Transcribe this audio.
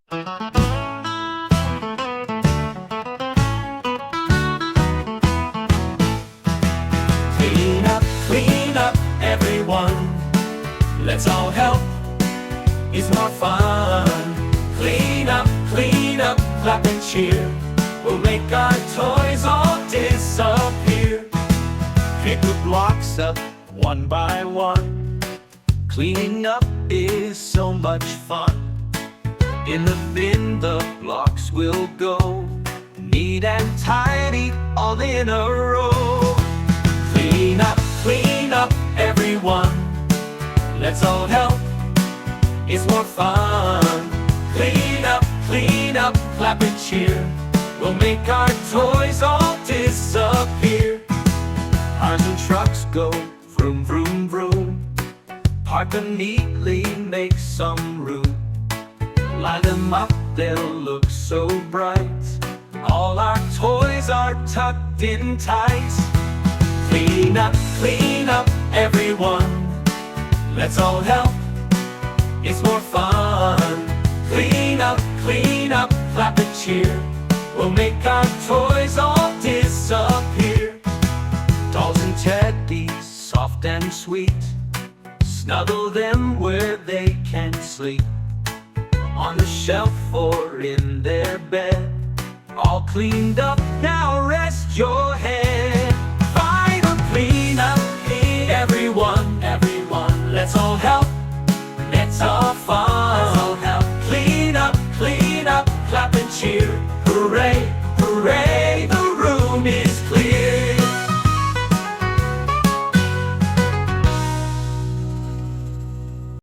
Clean up, everyone. Let's all help, it's more fun. Clean up, clap and cheer. We'll make our toys all disappear. Pick the blocks up one by one. Cleaning up is so much fun. In the bin the blocks will go, neat and tidy, all in a row. Clean up, everyone. Let's all help, it's more fun. Clean up, clap and cheer. We'll make our toys all disappear. Cars and trucks go vroom, vroom, vroom. Park them neatly, make some room. Line them up, they'll look so bright. All our toys are tucked in tight. Clean up, everyone. Let's all help, it's more fun. Clean up, clap and cheer. We'll make our toys all disappear. Dolls and teddies, soft and sweet. Snuggle them where they can sleep. On the shelf or in their bed. All cleaned up, now rest your head.